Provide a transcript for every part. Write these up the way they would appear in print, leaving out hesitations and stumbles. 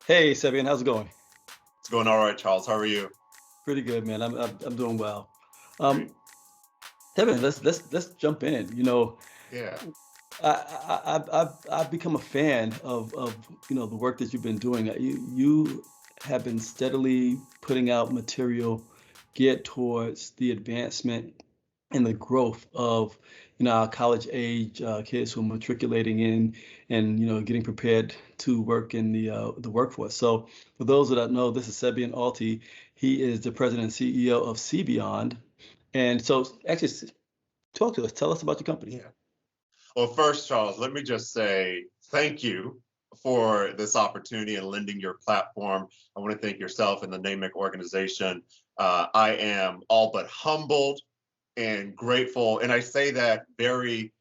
Hey, Cebien, how's it going? It's going all right, Charles. How are you? Pretty good, man. I'm doing well. Great. Um, Cebien, let's jump in. Yeah. I've become a fan of the work that you've been doing. You have been steadily putting out material geared towards the advancement and the growth of our college age kids who are matriculating in and getting prepared to work in the workforce. So for those that don't know, this is Cebien Alty. He is the president and CEO of Cebien. And so actually talk to us. Tell us about your company. Yeah. Well, first, Charles, let me just say thank you for this opportunity and lending your platform. I want to thank yourself and the NAMIC organization. I am all but humbled and grateful. And I say that very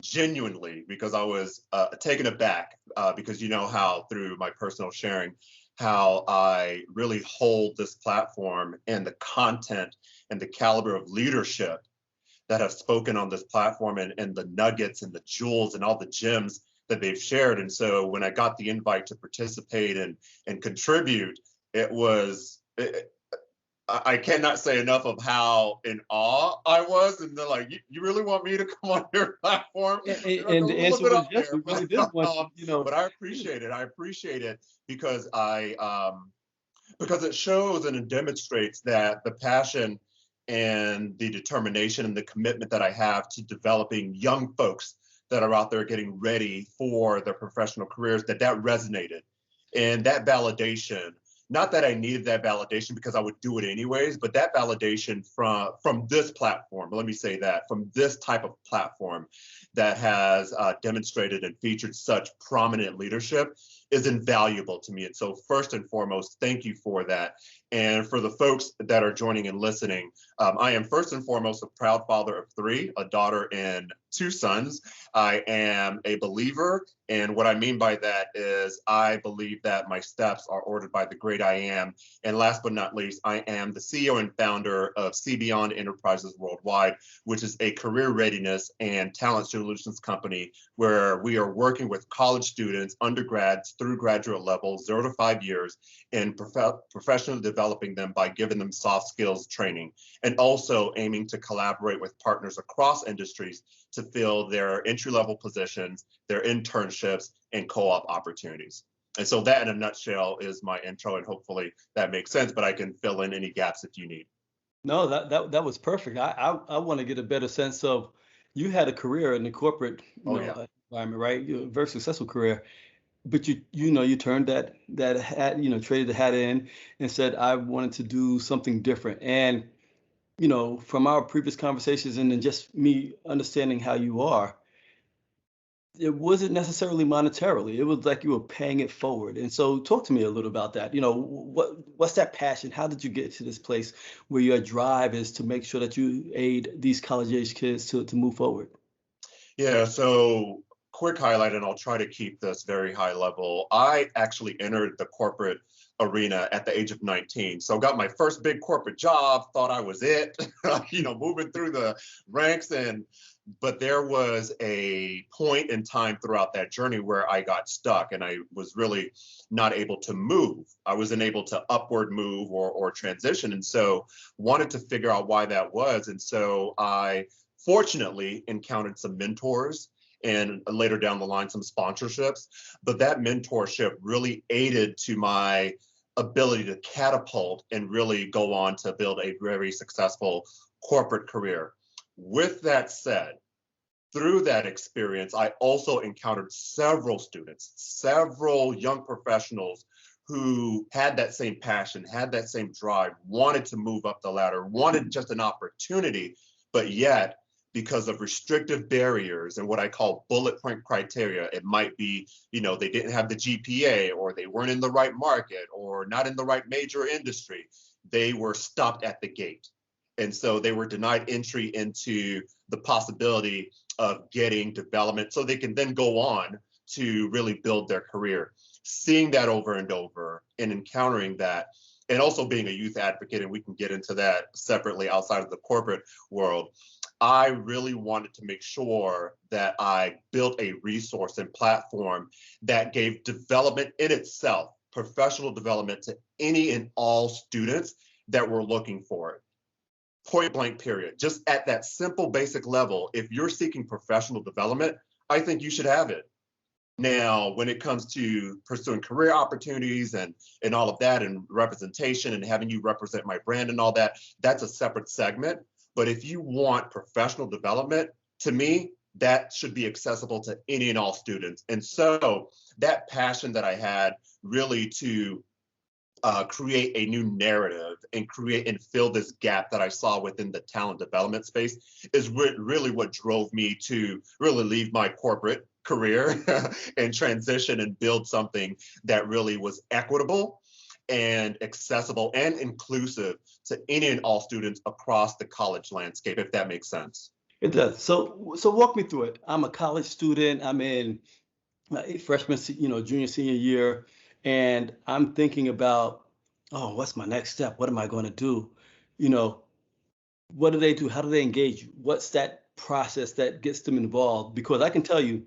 genuinely because I was taken aback because you know how through my personal sharing, how I really hold this platform and the content and the caliber of leadership that have spoken on this platform and the nuggets and the jewels and all the gems that they've shared. And so when I got the invite to participate and contribute, it was, I cannot say enough of how in awe I was. And they're like, you really want me to come on your platform? You're like a And the little answer bit was up yes, there. we really did want But I appreciate it. I appreciate it because because it shows and it demonstrates that the passion and the determination and the commitment that I have to developing young folks that are out there getting ready for their professional careers, that resonated. And that validation, not that I needed that validation because I would do it anyways, but that validation from this platform, let me say that, from this type of platform that has demonstrated and featured such prominent leadership is invaluable to me. And so first and foremost, thank you for that. And for the folks that are joining and listening, I am first and foremost a proud father of three, a daughter and two sons. I am a believer. And what I mean by that is I believe that my steps are ordered by the great I am. And last but not least, I am the CEO and founder of Cebien Enterprises Worldwide, which is a career readiness and talent solutions company where we are working with college students, undergrads through graduate level, 0 to 5 years, and professionally developing them by giving them soft skills training, and also aiming to collaborate with partners across industries to fill their entry-level positions, their internships, and co-op opportunities. And so that in a nutshell is my intro, and hopefully that makes sense, but I can fill in any gaps if you need. No, that was perfect. I want to get a better sense of you had a career in the corporate, Oh yeah. environment, right? You a very successful career, but you turned that hat, traded the hat in and said I wanted to do something different. And from our previous conversations and then just me understanding how you are, it wasn't necessarily monetarily. It was like you were paying it forward. And so talk to me a little about that. What's that passion? How did you get to this place where your drive is to make sure that you aid these college age kids to move forward? Yeah, so quick highlight, and I'll try to keep this very high level. I actually entered the corporate arena at the age of 19. So got my first big corporate job, thought I was it, moving through the ranks. But there was a point in time throughout that journey where I got stuck and I was really not able to move. I wasn't able to upward move or transition. And so wanted to figure out why that was. And so I fortunately encountered some mentors and later down the line some sponsorships, but that mentorship really aided to my ability to catapult and really go on to build a very successful corporate career. With that said, through that experience, I also encountered several students, several young professionals who had that same passion, had that same drive, wanted to move up the ladder, wanted just an opportunity, but yet because of restrictive barriers and what I call bullet point criteria, it might be, they didn't have the GPA or they weren't in the right market or not in the right major industry. They were stopped at the gate. And so they were denied entry into the possibility of getting development so they can then go on to really build their career. Seeing that over and over and encountering that, and also being a youth advocate, and we can get into that separately outside of the corporate world, I really wanted to make sure that I built a resource and platform that gave development in itself professional development to any and all students that were looking for it. Point blank, period. Just at that simple basic level, if you're seeking professional development, I think you should have it. Now, when it comes to pursuing career opportunities and all of that and representation and having you represent my brand and all that, that's a separate segment. But if you want professional development, to me, that should be accessible to any and all students. And so that passion that I had really to create a new narrative and create and fill this gap that I saw within the talent development space is really what drove me to really leave my corporate career and transition and build something that really was equitable and accessible and inclusive to any and all students across the college landscape, if that makes sense. It does. So walk me through it. I'm a college student. I'm in my freshman, junior, senior year, and I'm thinking about, oh, what's my next step? What am I going to do? What do they do? How do they engage? What's that process that gets them involved? Because I can tell you,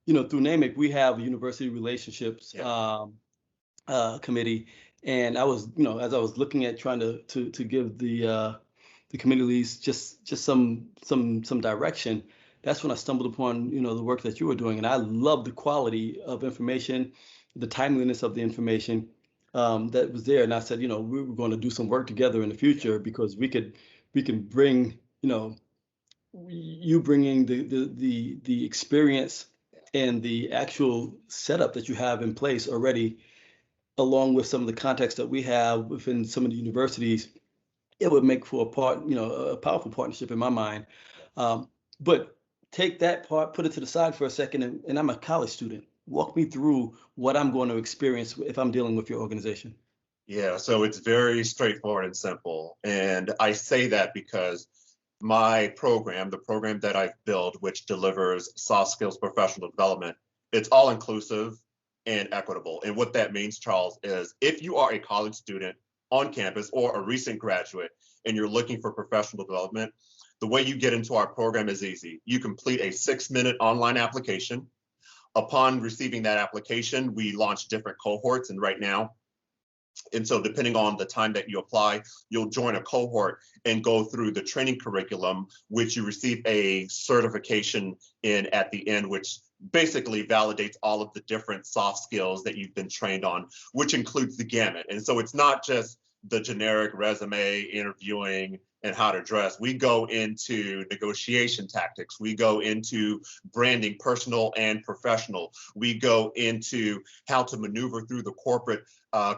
through NAMIC, we have a university relationships committee, and I was, as I was looking at trying to give the committee leads just some direction, that's when I stumbled upon, the work that you were doing, and I love the quality of information, the timeliness of the information that was there. And I said, we were going to do some work together in the future because we can bring, you bringing the experience and the actual setup that you have in place already, along with some of the context that we have within some of the universities, it would make for a powerful partnership in my mind. But take that part, put it to the side for a second, and I'm a college student. Walk me through what I'm going to experience if I'm dealing with your organization. Yeah, so it's very straightforward and simple. And I say that because my program, the program that I've built, which delivers soft skills professional development, it's all inclusive and equitable. And what that means, Charles, is if you are a college student on campus or a recent graduate and you're looking for professional development, the way you get into our program is easy. You complete a 6-minute online application. Upon receiving that application, we launch different cohorts, and right now, and so depending on the time that you apply, you'll join a cohort and go through the training curriculum, which you receive a certification in at the end, which basically validates all of the different soft skills that you've been trained on, which includes the gamut. And so it's not just the generic resume, interviewing, and how to dress. We go into negotiation tactics. We go into branding, personal and professional. We go into how to maneuver through the corporate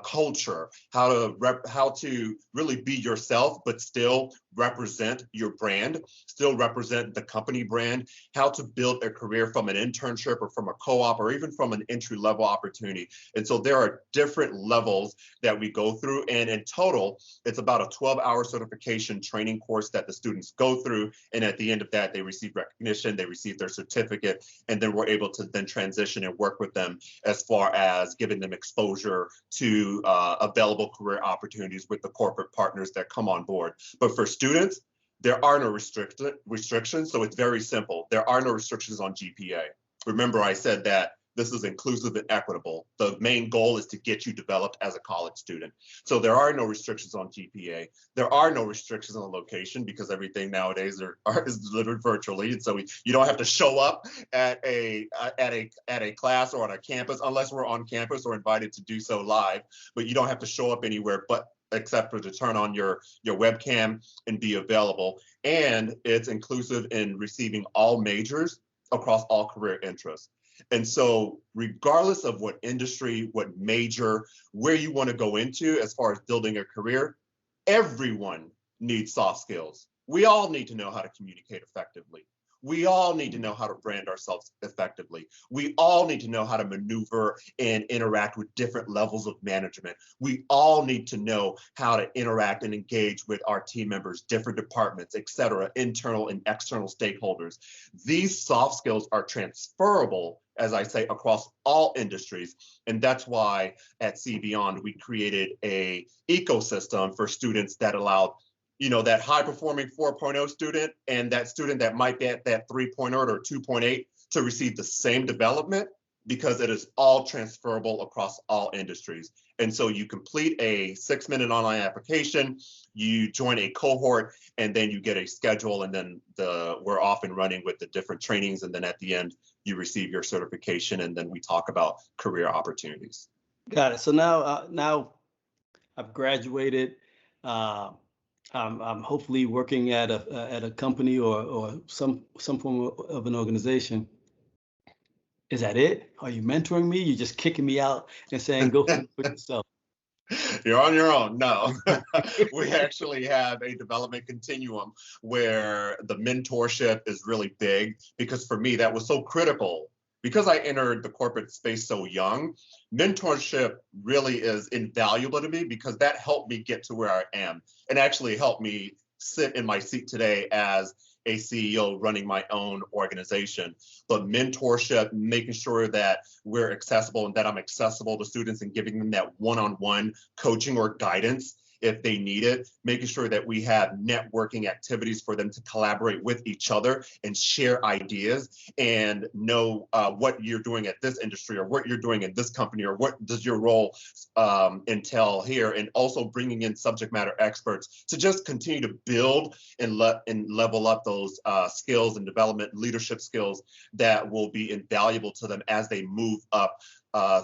culture, how to really be yourself, but still represent your brand, still represent the company brand, how to build a career from an internship or from a co-op or even from an entry-level opportunity. And so there are different levels that we go through. And in total, it's about a 12-hour certification training course that the students go through. And at the end of that, they receive recognition, they receive their certificate, and then we're able to then transition and work with them as far as giving them exposure to available career opportunities with the corporate partners that come on board. But for students, there are no restrictions. So it's very simple. There are no restrictions on GPA. Remember, I said that this is inclusive and equitable. The main goal is to get you developed as a college student. So there are no restrictions on GPA. There are no restrictions on location because everything nowadays is delivered virtually. And so you don't have to show up at a class or on a campus unless we're on campus or invited to do so live. But you don't have to show up anywhere except for to turn on your webcam and be available. And it's inclusive in receiving all majors across all career interests. And so regardless of what industry, what major, where you want to go into as far as building a career, everyone needs soft skills. We all need to know how to communicate effectively. We all need to know how to brand ourselves effectively. We all need to know how to maneuver and interact with different levels of management. We all need to know how to interact and engage with our team members, different departments, et cetera, internal and external stakeholders. These soft skills are transferable, as I say, across all industries. And that's why at Cebien, we created an ecosystem for students that allowed that high-performing 4.0 student and that student that might be at that 3.0 or 2.8 to receive the same development because it is all transferable across all industries. And so you complete a 6-minute online application, you join a cohort, and then you get a schedule, and then we're off and running with the different trainings. And then at the end, you receive your certification, and then we talk about career opportunities. Got it. So now I've graduated. I'm hopefully working at a company or some form of an organization. Is that it? Are you mentoring me? You're just kicking me out and saying, go for yourself. You're on your own. No, we actually have a development continuum where the mentorship is really big, because for me, that was so critical. Because I entered the corporate space so young, mentorship really is invaluable to me, because that helped me get to where I am and actually helped me sit in my seat today as a CEO running my own organization. But mentorship, making sure that we're accessible and that I'm accessible to students and giving them that one-on-one coaching or guidance if they need it, making sure that we have networking activities for them to collaborate with each other and share ideas and know what you're doing at this industry or what you're doing in this company or what does your role entail here, and also bringing in subject matter experts to just continue to build and level up those skills and development leadership skills that will be invaluable to them as they move up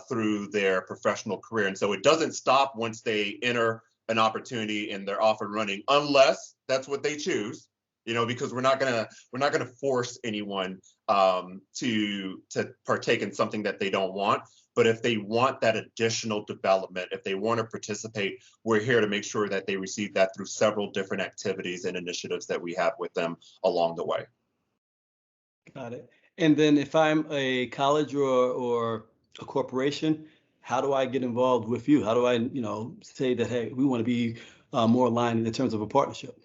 through their professional career. And so it doesn't stop once they enter an opportunity and they're off and running, unless that's what they choose, because we're not gonna force anyone to partake in something that they don't want. But if they want that additional development, if they want to participate, we're here to make sure that they receive that through several different activities and initiatives that we have with them along the way. Got it. And then if I'm a college or a corporation, how do I get involved with you? How do I, say that, hey, we want to be more aligned in terms of a partnership?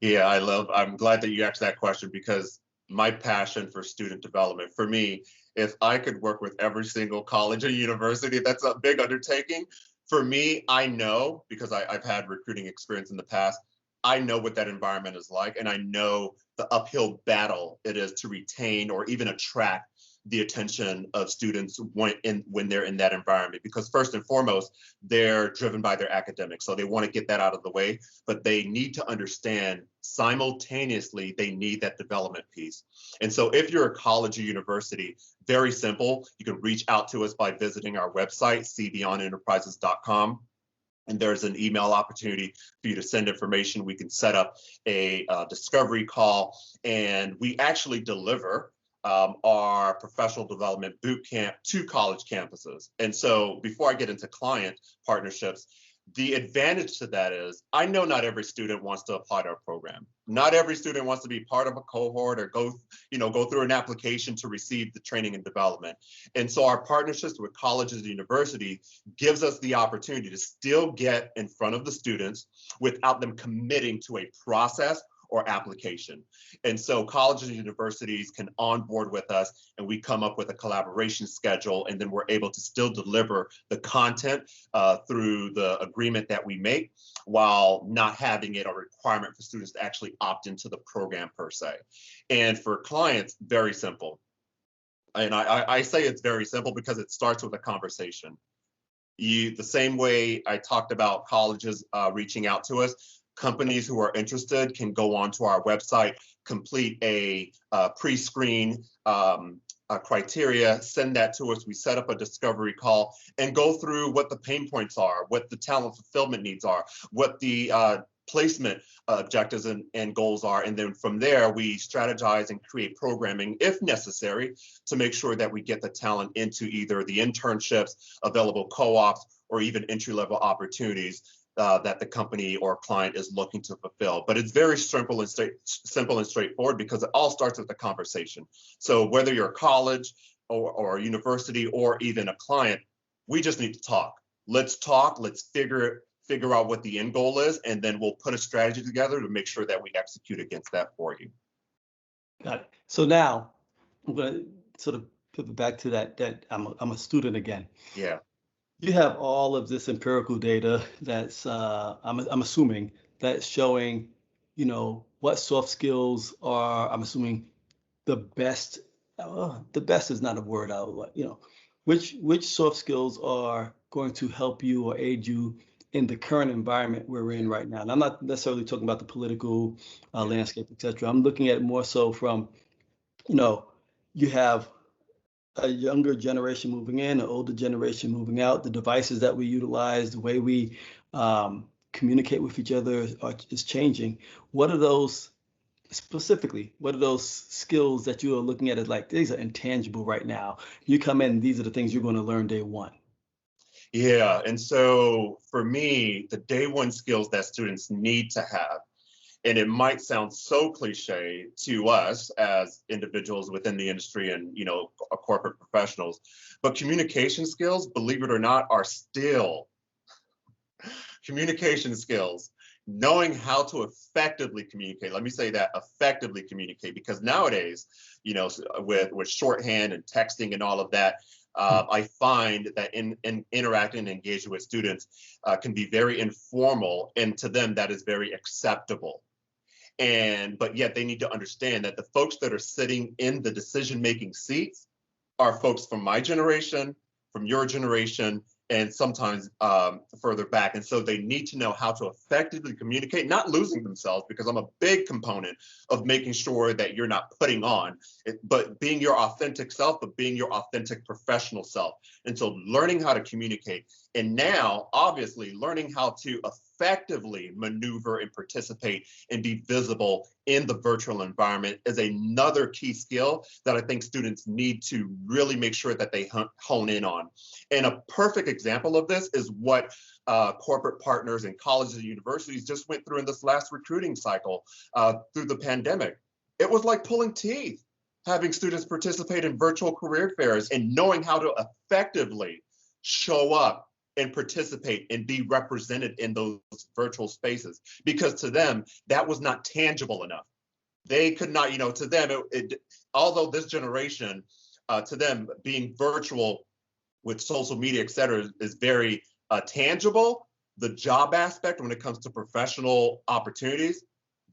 Yeah, I'm glad that you asked that question, because my passion for student development, for me, if I could work with every single college and university, that's a big undertaking. For me, I know, because I've had recruiting experience in the past, I know what that environment is like, and I know the uphill battle it is to retain or even attract the attention of students when they're in that environment, because first and foremost, they're driven by their academics. So they want to get that out of the way, but they need to understand simultaneously, they need that development piece. And so if you're a college or university, very simple, you can reach out to us by visiting our website, cbionenterprises.com. And there's an email opportunity for you to send information. We can set up a discovery call, and we actually deliver our professional development boot camp to college campuses. And so before I get into client partnerships, the advantage to that is I know not every student wants to apply to our program. Not every student wants to be part of a cohort or go through an application to receive the training and development. And so our partnerships with colleges and universities gives us the opportunity to still get in front of the students without them committing to a process or application. And so colleges and universities can onboard with us, and we come up with a collaboration schedule, and then we're able to still deliver the content through the agreement that we make, while not having it a requirement for students to actually opt into the program per se. And for clients, very simple. And I say it's very simple because it starts with a conversation. The same way I talked about colleges reaching out to us, companies who are interested can go onto our website, complete a pre-screen criteria, send that to us. We set up a discovery call and go through what the pain points are, what the talent fulfillment needs are, what the placement objectives and goals are. And then from there, we strategize and create programming, if necessary, to make sure that we get the talent into either the internships, available co-ops, or even entry-level opportunities that the company or client is looking to fulfill. But it's very simple and straightforward, because it all starts with a conversation. So whether you're a college or a university or even a client, we just need to talk. Let's talk. Let's figure out what the end goal is, and then we'll put a strategy together to make sure that we execute against that for you. Got it. So now I'm going to sort of pivot back to that I'm a student again. Yeah. You have all of this empirical data that's I'm assuming that's showing, what soft skills are, I'm assuming, the best. The best is not a word I would like, which soft skills are going to help you or aid you in the current environment we're in right now? And I'm not necessarily talking about the political landscape, et cetera. I'm looking at it more so from, you know, you have a younger generation moving in, an older generation moving out. The devices that we utilize, the way we communicate with each other is changing. What are those specifically? What are those skills that you are looking at as like these are intangible right now? You come in, these are the things you're going to learn day one. Yeah, and so for me, the day one skills that students need to have, and it might sound so cliche to us as individuals within the industry and corporate professionals, but communication skills, believe it or not, are still communication skills. Knowing how to effectively communicate. Let me say that, effectively communicate, because nowadays, with shorthand and texting and all of that, I find that in interacting and engaging with students can be very informal, and to them that is very acceptable. But yet they need to understand that the folks that are sitting in the decision-making seats are folks from my generation, from your generation, and sometimes further back. And so they need to know how to effectively communicate, not losing themselves, because I'm a big component of making sure that you're not putting on, but being your authentic self, but being your authentic professional self. And so learning how to communicate. And now, obviously, learning how to effectively maneuver and participate and be visible in the virtual environment is another key skill that I think students need to really make sure that they hone in on. And a perfect example of this is what corporate partners and colleges and universities just went through in this last recruiting cycle through the pandemic. It was like pulling teeth, having students participate in virtual career fairs and knowing how to effectively show up and participate and be represented in those virtual spaces, because to them, that was not tangible enough. They could not, to them, although this generation, to them, being virtual with social media, et cetera, is very tangible. The job aspect, when it comes to professional opportunities,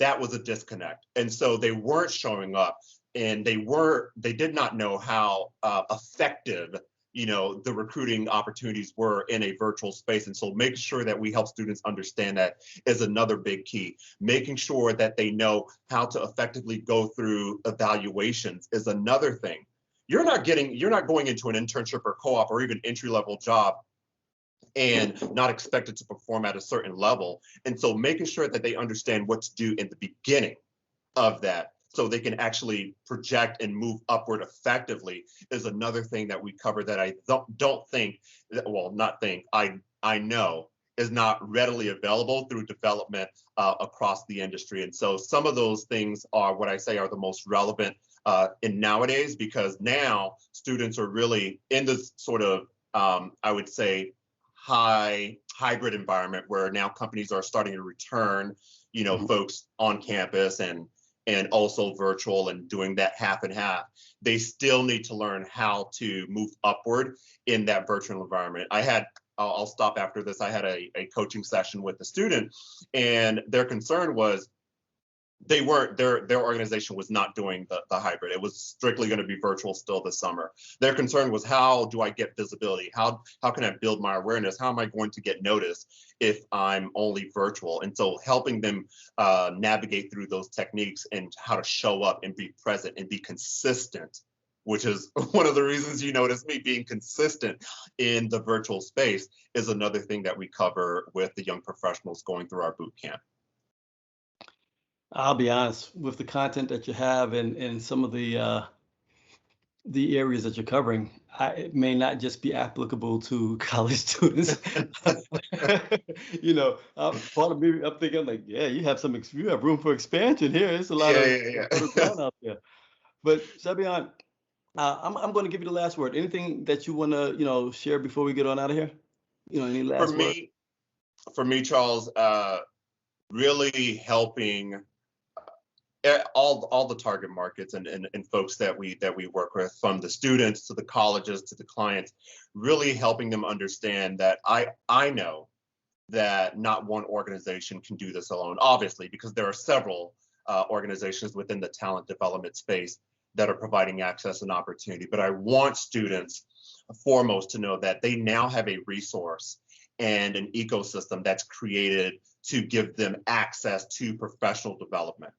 that was a disconnect. And so they weren't showing up, and they did not know how effective the recruiting opportunities were in a virtual space. And so making sure that we help students understand that is another big key. Making sure that they know how to effectively go through evaluations is another thing. You're not going into an internship or co-op or even entry-level job and not expected to perform at a certain level. And so making sure that they understand what to do in the beginning of that, so they can actually project and move upward effectively, is another thing that we cover that I don't think, I know is not readily available through development across the industry. And so some of those things are what I say are the most relevant in nowadays, because now students are really in this sort of, I would say, hybrid environment where now companies are starting to return, folks on campus and also virtual, and doing that half and half. They still need to learn how to move upward in that virtual environment. I'll stop after this. I had a coaching session with a student, and their concern was their organization was not doing the hybrid. It was strictly going to be virtual still this summer. Their concern was, how do I get visibility? How can I build my awareness? How am I going to get noticed if I'm only virtual? And so helping them navigate through those techniques and how to show up and be present and be consistent, which is one of the reasons you notice me being consistent in the virtual space, is another thing that we cover with the young professionals going through our boot camp. I'll be honest, with the content that you have and some of the areas that you're covering, it may not just be applicable to college students. Part of me, I'm thinking like, yeah, you have room for expansion here. There's a lot of ground out there. But Cebien, I'm going to give you the last word. Anything that you want to, share before we get on out of here? Any last word? For me, Charles, really helping all the target markets and folks that we work with, from the students to the colleges to the clients, really helping them understand that I know that not one organization can do this alone, obviously, because there are several organizations within the talent development space that are providing access and opportunity. But I want students foremost to know that they now have a resource and an ecosystem that's created to give them access to professional development.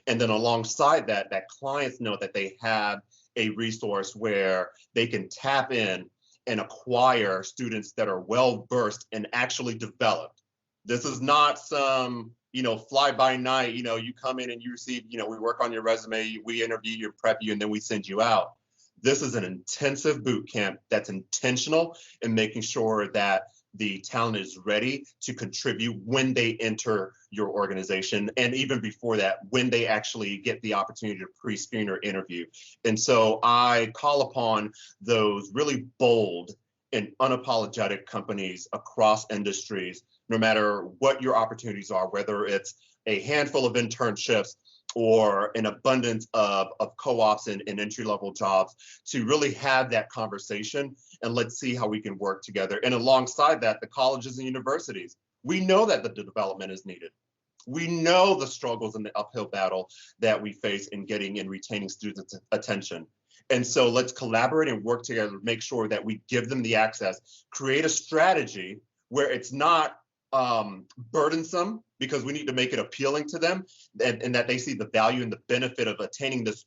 And then alongside that, that clients know that they have a resource where they can tap in and acquire students that are well versed and actually developed. This is not some, fly by night, you come in and you receive, we work on your resume, we interview you, prep you, and then we send you out. This is an intensive boot camp that's intentional in making sure that the talent is ready to contribute when they enter your organization, and even before that, when they actually get the opportunity to pre-screen or interview. And so I call upon those really bold and unapologetic companies across industries, no matter what your opportunities are, whether it's a handful of internships or an abundance of co-ops and entry-level jobs, to really have that conversation and let's see how we can work together. And alongside that, the colleges and universities, we know that the development is needed. We know the struggles and the uphill battle that we face in getting and retaining students' attention. And so let's collaborate and work together to make sure that we give them the access, create a strategy where it's not burdensome, because we need to make it appealing to them, and that they see the value and the benefit of attaining this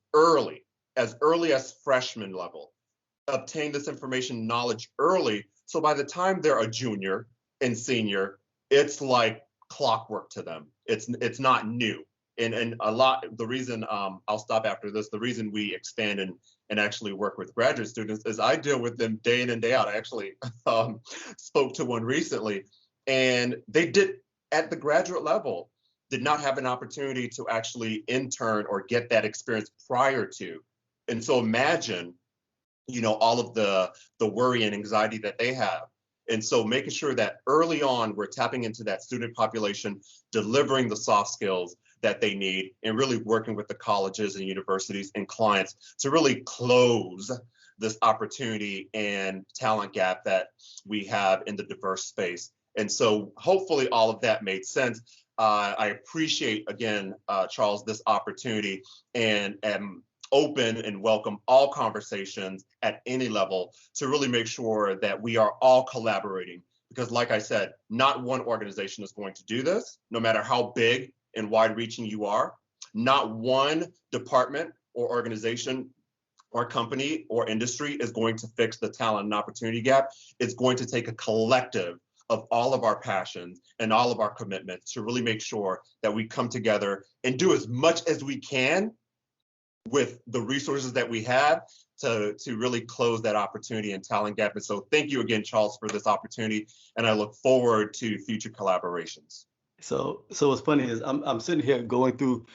as early as freshman level. Obtain this information knowledge early, so by the time they're a junior and senior, it's like clockwork to them. It's not new. And a lot, the reason, I'll stop after this, the reason we expand and actually work with graduate students is I deal with them day in and day out. I actually spoke to one recently, and they at the graduate level, did not have an opportunity to actually intern or get that experience prior to. And so imagine, all of the worry and anxiety that they have. And so making sure that early on, we're tapping into that student population, delivering the soft skills that they need, and really working with the colleges and universities and clients to really close this opportunity and talent gap that we have in the diverse space. And so hopefully all of that made sense. I appreciate, again, Charles, this opportunity, and am open and welcome all conversations at any level to really make sure that we are all collaborating. Because like I said, not one organization is going to do this, no matter how big and wide-reaching you are. Not one department or organization or company or industry is going to fix the talent and opportunity gap. It's going to take a collective of all of our passions and all of our commitments to really make sure that we come together and do as much as we can with the resources that we have to really close that opportunity and talent gap. And so thank you again, Charles, for this opportunity, and I look forward to future collaborations. So what's funny is I'm sitting here going through,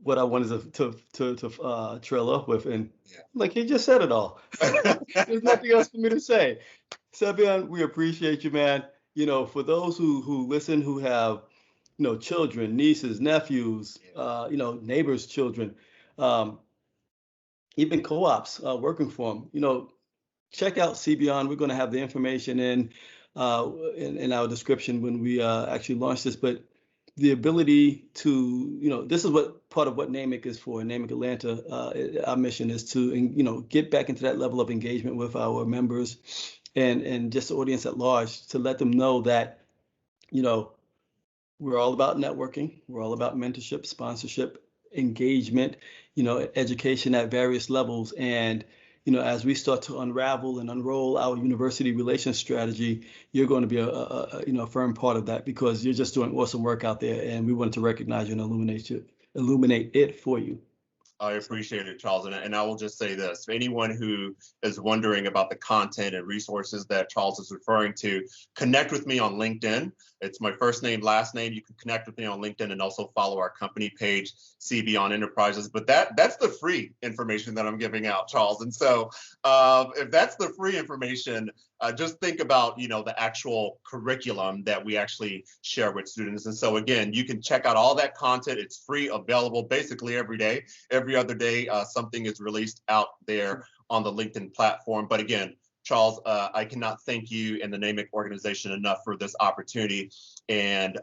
what I wanted to trail off with, and like he just said it all. There's nothing else for me to say. Cebien, we appreciate you, man. For those who listen, who have, children, nieces, nephews, neighbors' children, even co-ops working for them, check out Cebien. We're going to have the information in our description when we actually launch this. But the ability to, this is what part of what NAMIC is for. NAMIC Atlanta, our mission is to, get back into that level of engagement with our members and just the audience at large, to let them know that, we're all about networking. We're all about mentorship, sponsorship, engagement, education at various levels. And, as we start to unravel and unroll our university relations strategy, you're going to be a firm part of that, because you're just doing awesome work out there. And we wanted to recognize you and illuminate it for you. I appreciate it, Charles. And I will just say this: for anyone who is wondering about the content and resources that Charles is referring to, connect with me on LinkedIn. It's my first name, last name. You can connect with me on LinkedIn and also follow our company page, Cebien Enterprises. But that's the free information that I'm giving out, Charles. And so if that's the free information, just think about, the actual curriculum that we actually share with students. And so again, you can check out all that content. It's free, available basically every day. Every other day, something is released out there on the LinkedIn platform. But again, Charles, I cannot thank you and the NAMIC organization enough for this opportunity and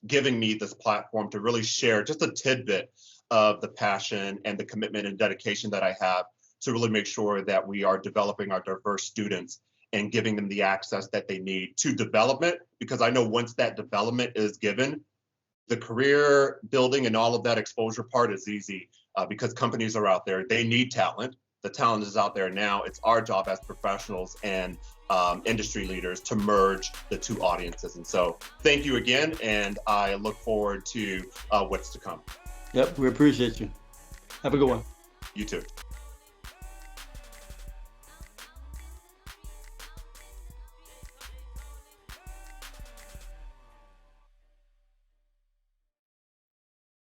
giving me this platform to really share just a tidbit of the passion and the commitment and dedication that I have to really make sure that we are developing our diverse students and giving them the access that they need to development, because I know once that development is given, the career building and all of that exposure part is easy because companies are out there. They need talent. The talent is out there now. It's our job as professionals and industry leaders to merge the two audiences. And so thank you again, and I look forward to what's to come. Yep, we appreciate you. Have a good one. You too.